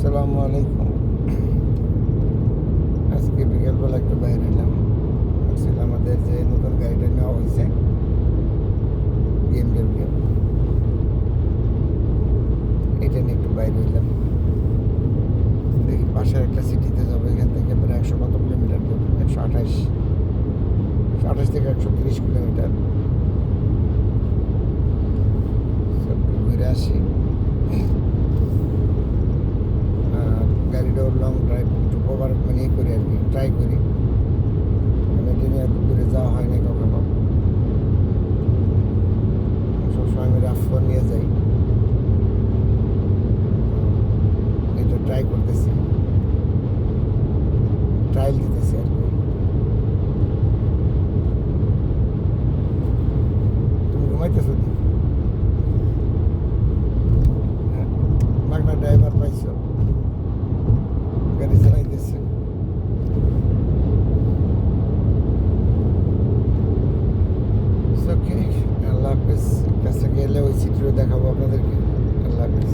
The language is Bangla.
আসসালামু আলাইকুম। আজকে বিকেলবেলা একটু বাইরে এলাম। আসলে আমাদের যে নতুন গাড়িটা নেওয়া হয়েছে BMW, এটা নিয়ে একটু বাইরে এলাম। দেখি পাশের একটা সিটিতে যাবো। এখান থেকে প্রায় 100 কত কিলোমিটার দূর, 128 থেকে 130 কিলোমিটার। সব ঘুরে আসি। আর গাড়িটাও লং ড্রাইভ একটু কভার মানে করি আর কি, ট্রাই করি। মানে এটা নিয়ে এত দূরে যাওয়া হয় না কখনো। সবসময় আমি রাফ নিয়ে যাই, এটা ট্রাই করতেছি, ট্রায়াল দিতেছি